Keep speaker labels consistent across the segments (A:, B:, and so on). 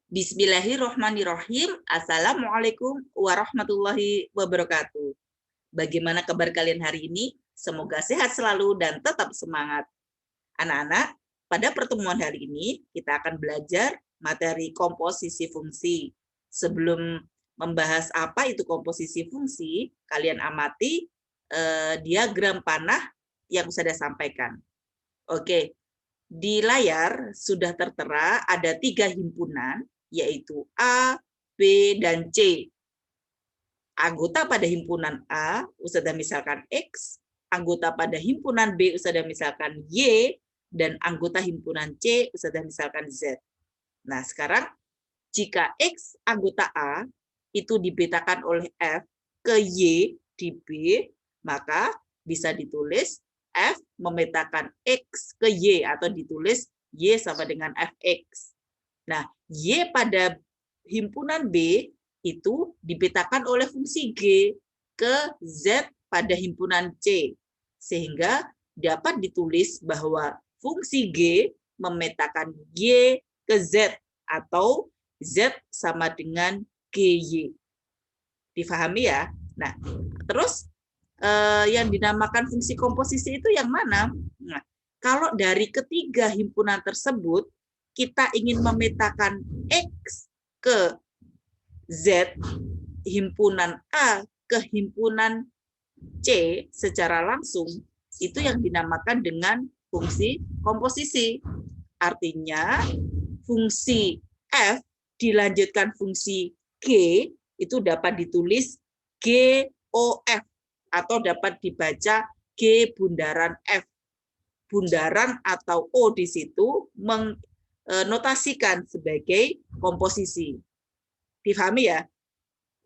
A: Bismillahirrohmanirrohim. Assalamualaikum warahmatullahi wabarakatuh. Bagaimana kabar kalian hari ini? Semoga sehat selalu dan tetap semangat. Anak-anak, pada pertemuan hari ini kita akan belajar materi komposisi fungsi. Sebelum membahas apa itu komposisi fungsi, kalian amati diagram panah yang saya sampaikan. Oke, di layar sudah tertera ada 3 himpunan, yaitu A, B, dan C. Anggota pada himpunan A, Ustazah misalkan X, anggota pada himpunan B, Ustazah misalkan Y, dan anggota himpunan C, Ustazah misalkan Z. Nah, sekarang jika X anggota A itu dibetakan oleh F ke Y di B, maka bisa ditulis F memetakan X ke Y atau ditulis Y sama dengan Fx. Nah, Y pada himpunan B itu dipetakan oleh fungsi G ke Z pada himpunan C. Sehingga dapat ditulis bahwa fungsi G memetakan Y ke Z atau Z sama dengan GY. Difahami ya? Nah, terus yang dinamakan fungsi komposisi itu yang mana? Nah, kalau dari ketiga himpunan tersebut, kita ingin memetakan X ke Z, himpunan A ke himpunan C secara langsung, itu yang dinamakan dengan fungsi komposisi. Artinya, fungsi F dilanjutkan fungsi G, itu dapat ditulis GOF, atau dapat dibaca G bundaran F. Bundaran atau O di situ menotasikan sebagai komposisi. Difahami ya?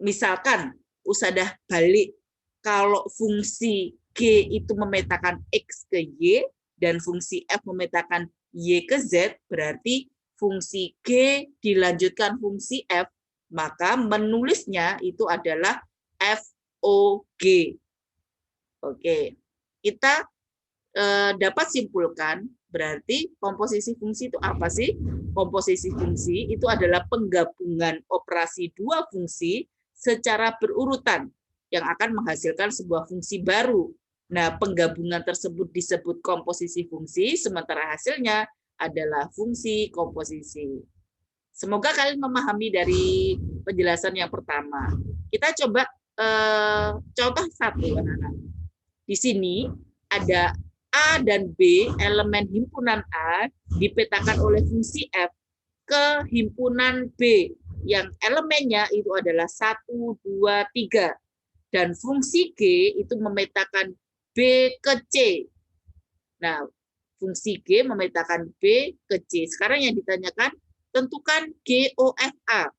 A: Misalkan Ustazah balik, kalau fungsi G itu memetakan X ke Y dan fungsi F memetakan Y ke Z, berarti fungsi G dilanjutkan fungsi F, maka menulisnya itu adalah FOG. Oke, kita dapat simpulkan berarti komposisi fungsi itu apa sih? Komposisi fungsi itu adalah penggabungan operasi dua fungsi secara berurutan yang akan menghasilkan sebuah fungsi baru. Nah, penggabungan tersebut disebut komposisi fungsi, sementara hasilnya adalah fungsi komposisi. Semoga kalian memahami dari penjelasan yang pertama. Kita coba contoh satu, anak-anak. Di sini ada A dan B, elemen himpunan A dipetakan oleh fungsi F ke himpunan B, yang elemennya itu adalah 1, 2, 3. Dan fungsi G itu memetakan B ke C. Nah, fungsi G memetakan B ke C. Sekarang yang ditanyakan, tentukan GOFA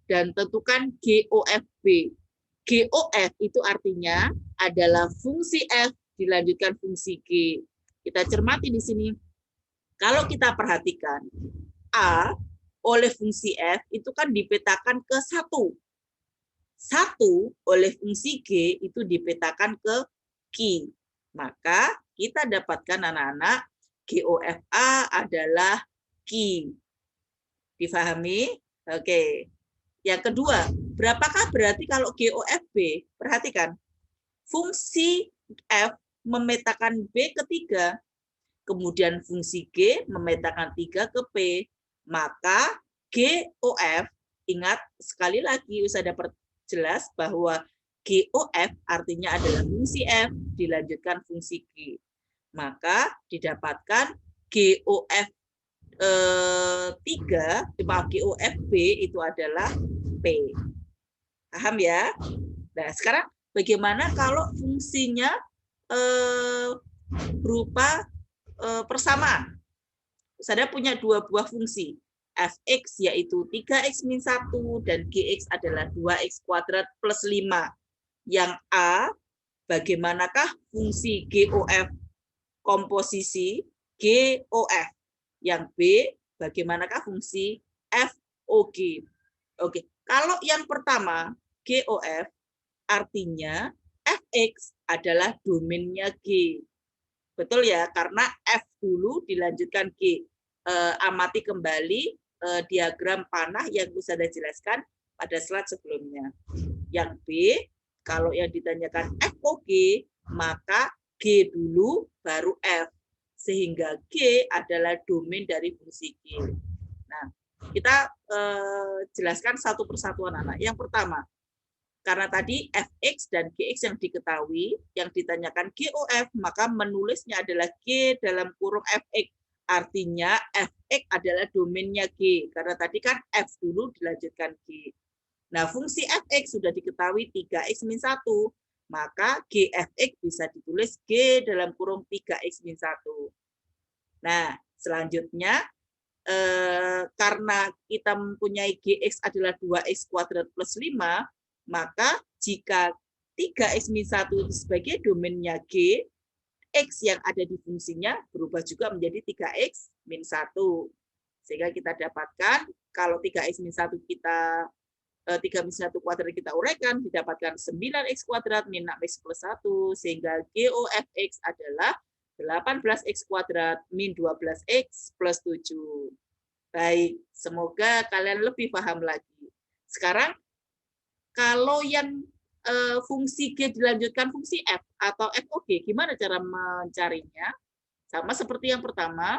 A: dan tentukan GOFB. GOF itu artinya adalah fungsi F dilanjutkan fungsi G. Kita cermati di sini. Kalau kita perhatikan, A oleh fungsi F itu kan dipetakan ke 1. 1 oleh fungsi G itu dipetakan ke Q. Maka kita dapatkan anak-anak GOFA adalah Q. Difahami? Oke. Yang kedua, berapakah berarti kalau GOFB? Perhatikan, fungsi F memetakan B ke 3, kemudian fungsi G memetakan 3 ke P, maka GOF, ingat sekali lagi saya dapat jelas bahwa GOF artinya adalah fungsi F dilanjutkan fungsi G. Maka didapatkan GOF 3, GOFB itu adalah P. Paham ya? Nah, sekarang bagaimana kalau fungsinya berupa persamaan? Saya punya dua buah fungsi, Fx yaitu 3x min 1 dan Gx adalah 2x kuadrat plus 5. Yang A, bagaimanakah fungsi GOF komposisi GOF? Yang B, bagaimanakah fungsi FOG? Oke, kalau yang pertama GOF artinya Fx adalah domainnya G. Betul ya, karena F dulu dilanjutkan G. Amati kembali diagram panah yang sudah jelaskan pada slide sebelumnya. Yang B, kalau yang ditanyakan FOG, maka G dulu baru F. Sehingga G adalah domain dari fungsi G. Nah, kita jelaskan satu persatu anak-anak. Yang pertama, karena tadi fx dan gx yang diketahui, yang ditanyakan GOF, maka menulisnya adalah G dalam kurung fx. Artinya fx adalah domainnya G. Karena tadi kan F dulu dilanjutkan G. Nah, fungsi fx sudah diketahui 3x min 1. Maka gfx bisa ditulis G dalam kurung 3x min 1. Nah, selanjutnya, karena kita mempunyai gx adalah 2x kuadrat plus 5, maka jika 3x min 1 itu sebagai domainnya G, X yang ada di fungsinya berubah juga menjadi 3x min 1. Sehingga kita dapatkan, kalau 3x min 1 kita 3 min 1 kuadrat kita uraikan, didapatkan 9x kuadrat min 6x plus 1, sehingga GOFX adalah 18x kuadrat min 12x plus 7. Baik, semoga kalian lebih paham lagi. Sekarang, kalau yang fungsi G dilanjutkan fungsi F atau FOG, gimana cara mencarinya? Sama seperti yang pertama,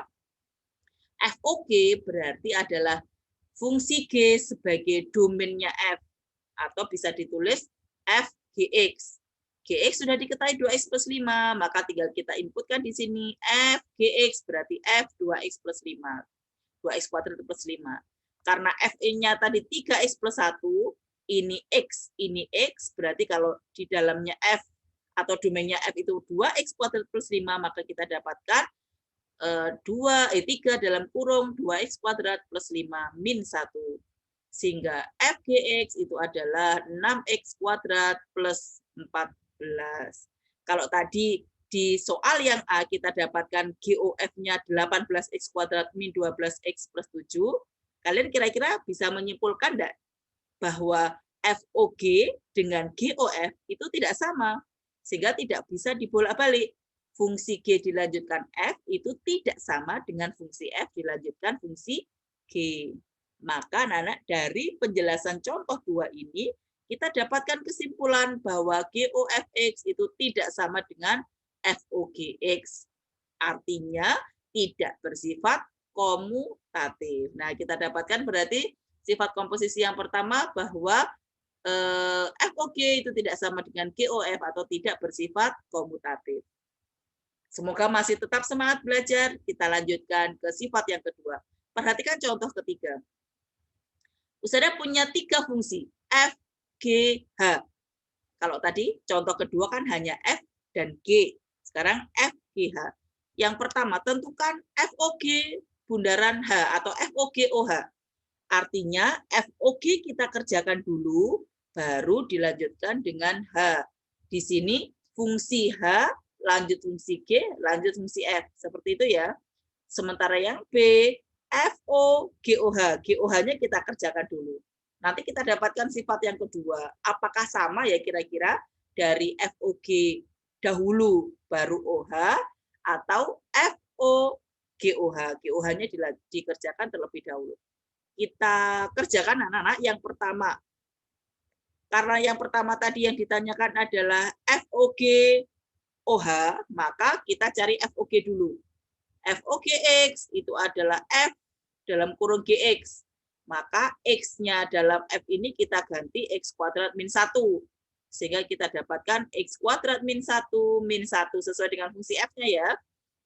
A: FOG berarti adalah fungsi G sebagai domainnya F, atau bisa ditulis FGX. GX sudah diketahui 2x plus 5, maka tinggal kita inputkan di sini FGX berarti F 2x plus 5. 2x kuadrat plus 5. Karena F-nya tadi 3x plus 1, ini X, berarti kalau di dalamnya F atau domainnya F itu 2x kuadrat plus 5, maka kita dapatkan 3 dalam kurung 2x kuadrat plus 5 min 1. Sehingga FGX itu adalah 6x kuadrat plus 14. Kalau tadi di soal yang A kita dapatkan GOF-nya 18x kuadrat min 12x plus 7, kalian kira-kira bisa menyimpulkan enggak bahwa FOG dengan GOF itu tidak sama, sehingga tidak bisa dibolak-balik. Fungsi G dilanjutkan F itu tidak sama dengan fungsi F dilanjutkan fungsi G. Maka anak-anak dari penjelasan contoh 2 ini, kita dapatkan kesimpulan bahwa GOFX itu tidak sama dengan FOGX. Artinya tidak bersifat komutatif. Nah, kita dapatkan berarti sifat komposisi yang pertama bahwa FOG itu tidak sama dengan GOF atau tidak bersifat komutatif. Semoga masih tetap semangat belajar. Kita lanjutkan ke sifat yang kedua. Perhatikan contoh ketiga. Ustazah punya 3 fungsi, F, G, H. Kalau tadi contoh kedua kan hanya F dan G. Sekarang F, G, H. Yang pertama, tentukan FOG bundaran H atau FOG-OH. Artinya FOG kita kerjakan dulu, baru dilanjutkan dengan H. Di sini fungsi H, lanjut fungsi G, lanjut fungsi F. Seperti itu ya. Sementara yang B, FOGOH. GOH-nya kita kerjakan dulu. Nanti kita dapatkan sifat yang kedua. Apakah sama ya kira-kira dari FOG dahulu baru OH atau FOGOH. GOH-nya dikerjakan terlebih dahulu. Kita kerjakan anak-anak yang pertama. Karena yang pertama tadi yang ditanyakan adalah FOG-OH, maka kita cari FOG dulu. FOGX itu adalah F dalam kurung GX. Maka X-nya dalam F ini kita ganti X kuadrat min 1. Sehingga kita dapatkan X kuadrat min 1 sesuai dengan fungsi F-nya ya.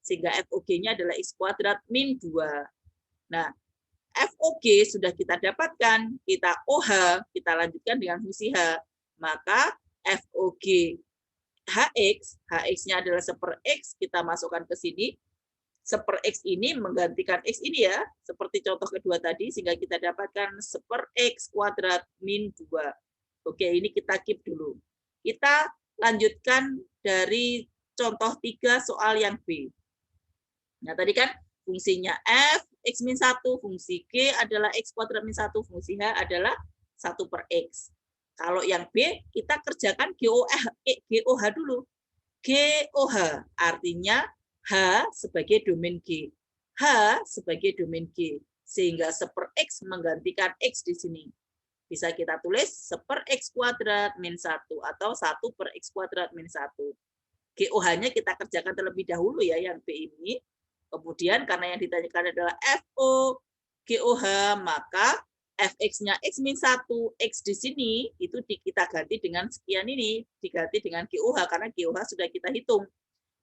A: Sehingga FOG-nya adalah X kuadrat min 2. Nah, FOG sudah kita dapatkan, kita OH, kita lanjutkan dengan fungsi H. Maka FOG HX, HX-nya adalah 1/X, kita masukkan ke sini. 1/X ini menggantikan X ini ya, seperti contoh kedua tadi, sehingga kita dapatkan 1/X kuadrat min 2. Oke, ini kita keep dulu. Kita lanjutkan dari contoh 3 soal yang B. Nah, tadi kan fungsinya F, X min 1, fungsi G adalah X kuadrat min 1, fungsi H adalah 1/X. Kalau yang B, kita kerjakan GOH dulu. GOH artinya H sebagai domain G. H sebagai domain G. sehingga 1/X menggantikan X di sini. Bisa kita tulis 1/X kuadrat min 1 atau 1/X kuadrat min 1. GOH-nya kita kerjakan terlebih dahulu ya yang B ini. Kemudian karena yang ditanyakan adalah FO GOH, maka Fx-nya X min 1, X di sini itu kita ganti dengan sekian ini, diganti dengan GOH karena GOH sudah kita hitung.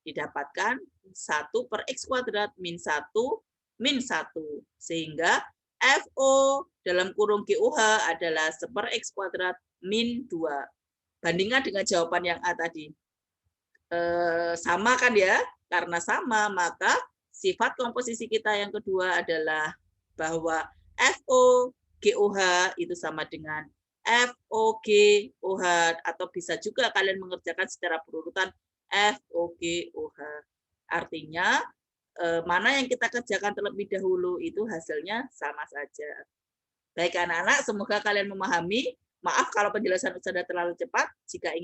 A: Didapatkan 1/X kuadrat min 1 min 1. Sehingga FO dalam kurung GOH adalah 1/X kuadrat min 2. Bandingkan dengan jawaban yang A tadi. Sama kan ya? Karena sama, maka sifat komposisi kita yang kedua adalah bahwa FO GOH itu sama dengan FOGOH, atau bisa juga kalian mengerjakan secara berurutan FOGOH. Artinya mana yang kita kerjakan terlebih dahulu itu hasilnya sama saja. Baik anak-anak, semoga kalian memahami. Maaf kalau penjelasan Ustazah terlalu cepat. Jika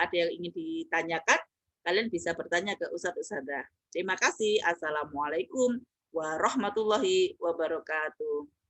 A: ada yang ingin ditanyakan, kalian bisa bertanya ke Ustazah. Terima kasih. Assalamualaikum warahmatullahi wabarakatuh.